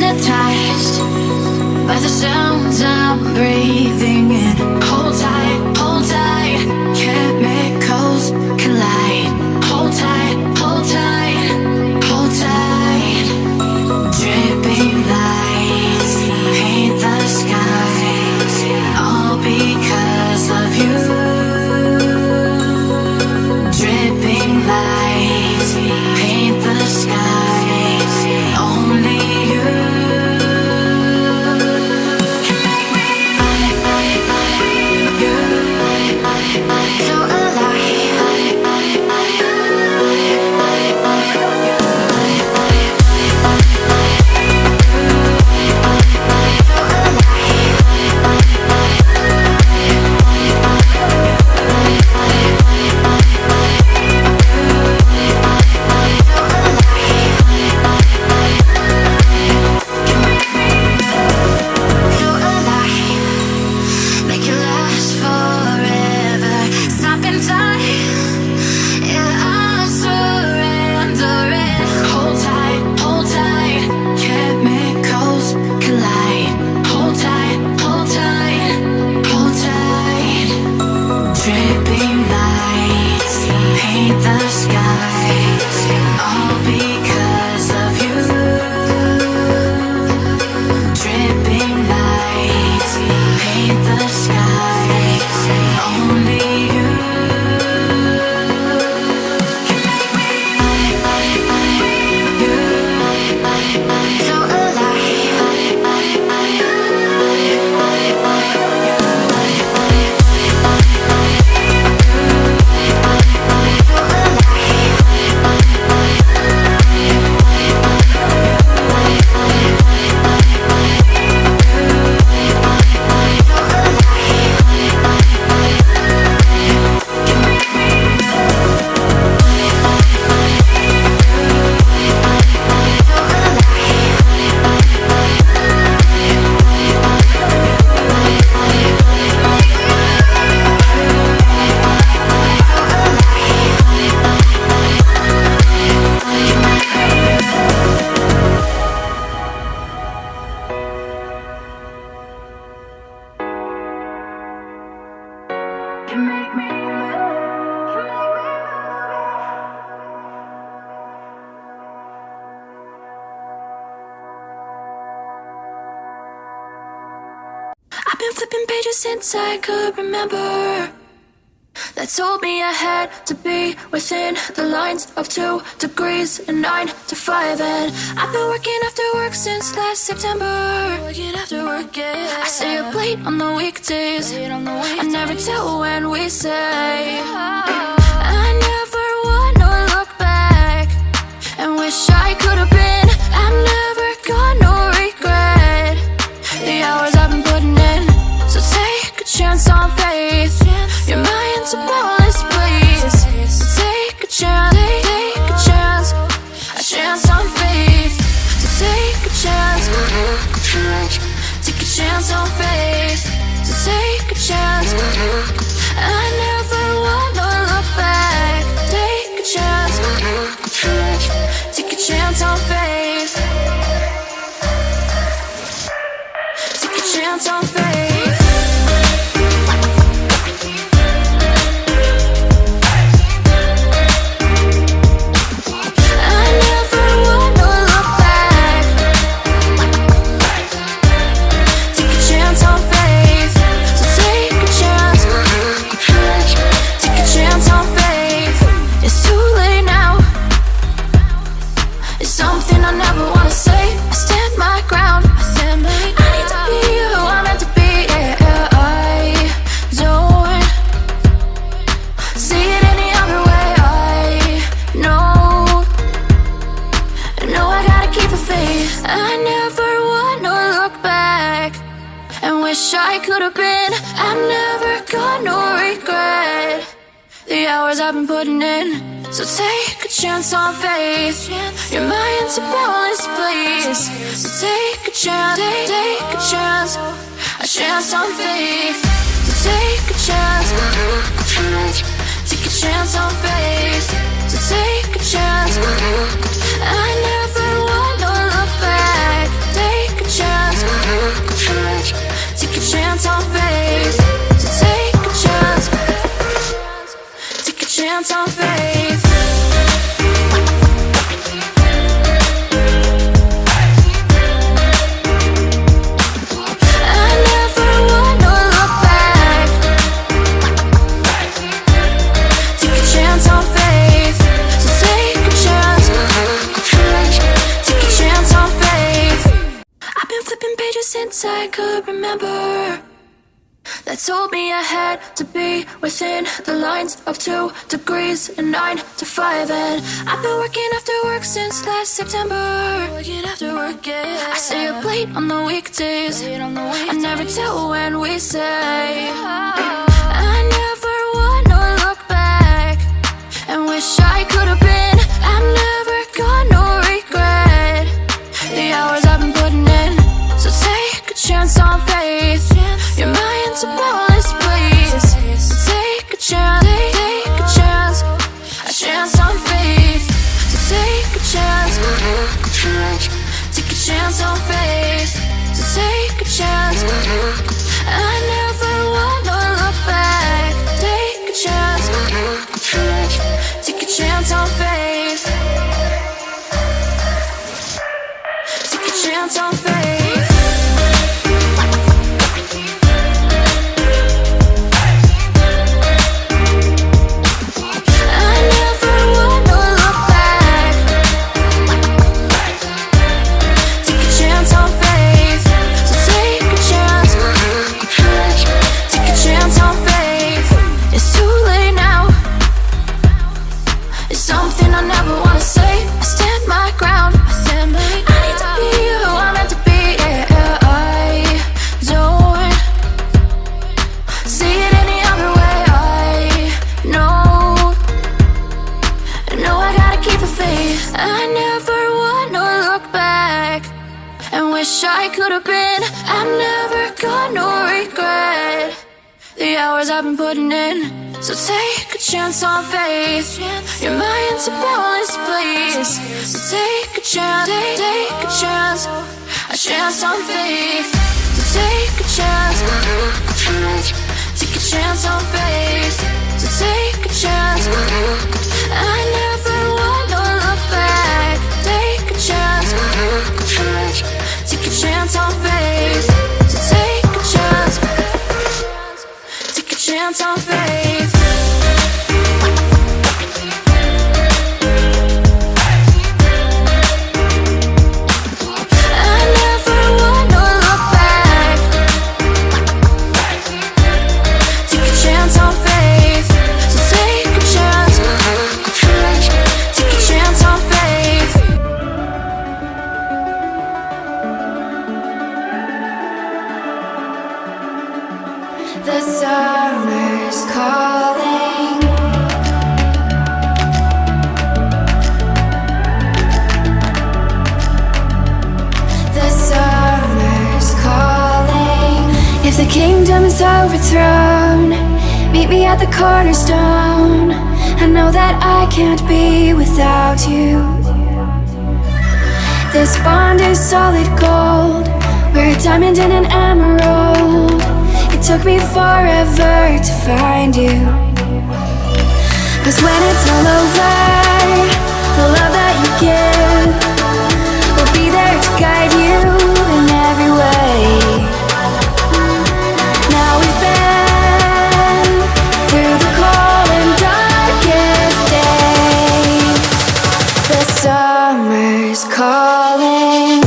hypnotized by the sounds I'm breathing in. Hold tight, chemicals collide. Hold tight, hold tight, hold tight. Dripping lights paint the skies, all because of you. Dripping lights paint the skies, only you. So I've been flipping pages since I could remember, that told me I had to be within the lines of 2 degrees and 9 to 5. And I've been working after work since last September. Working after work, yeah. I stay up late on the weekdays. I never tell when we say. I never wanna look back and wish I could have been. I've never got no regret. The hours I've been putting in, so take a chance on faith. Your mind's a boundless place. So take a chance, a chance on faith. So take a chance, take a chance on faith. So take a chance. I never wanna look back. Take a chance, take a chance on faith. Take a chance on faith. I could have been. I've never got no regret. The hours I've been putting in, so take a chance on faith. Your mind's a boundless place. So take a chance, take a chance, a chance on faith. So take a chance, take a chance on faith. So take a chance. I never wanna look back. Take since I could remember, that told me I had to be within the lines of 2 degrees and 9 to 5. And I've been working after work since last September. Working after work, yeah. I stay up late on the weekdays. I never tell when we say. I never wanna look back and wish I could have been. I'm never gonna regret the hours I've been putting in. So take a chance on faith. Your mind's a boundless place. So take a chance, a chance on faith. So take a chance, take a chance on faith. So take a chance. I never wanna look back. Take a chance, take a chance on faith. Take a chance on faith. I could have been. I'm never gonna regret the hours I've been putting in. So take a chance on faith. Your mind's a boundless place. So take a chance, take a chance, a chance on faith. So take a chance, take a chance on faith. So take a chance. I never wanna look back. Take a chance, take a chance on faith. So take a chance, take a chance on faith. I never wanna look back. Take a chance on faith. So take a chance, take a chance on faith. The summer's calling. The summer's calling. If the kingdom is overthrown, meet me at the cornerstone. I know that I can't be without you. This bond is solid gold. We're a diamond and an emerald. It took me forever to find you. 'Cause when it's all over, the love that you give will be there to guide you in every way. Now we've been through the cold and darkest days. The summer's calling.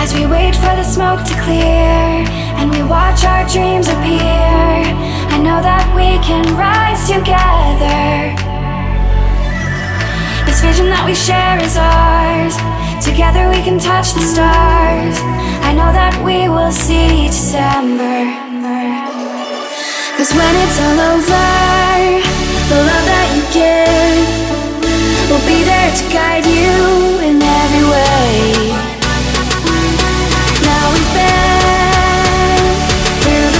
As we wait for the smoke to clear and we watch our dreams appear, I know that we can rise together. This vision that we share is ours. Together we can touch the stars. I know that we will see December. 'Cause when it's all over, the love that you give will be there to guide you in every way. Now we've been through the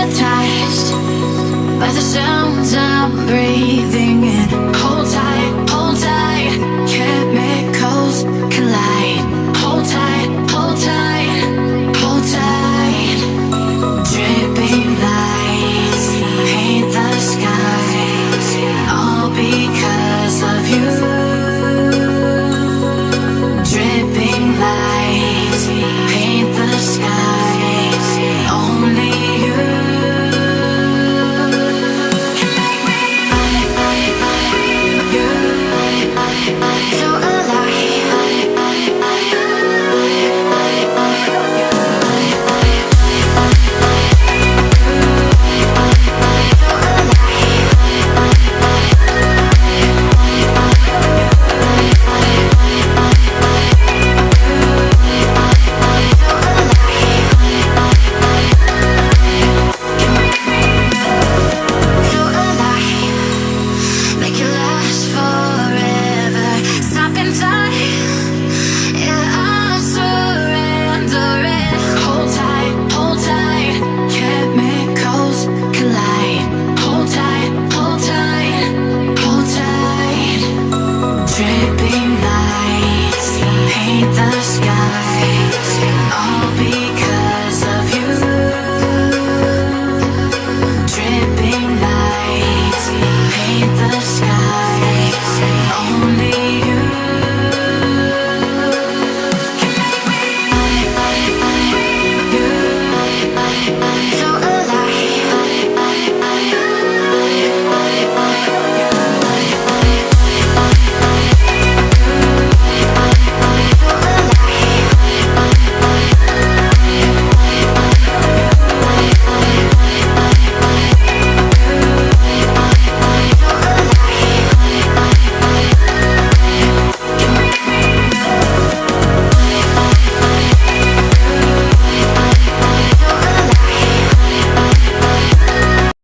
hypnotized by the sounds I'm breathing in. Hold tight, chemicals collide. Hold tight, hold tight, hold tight. Dripping lights paint the skies, all because of you. Dripping lights paint the skies, only you. So dripping lights paint the skies, all because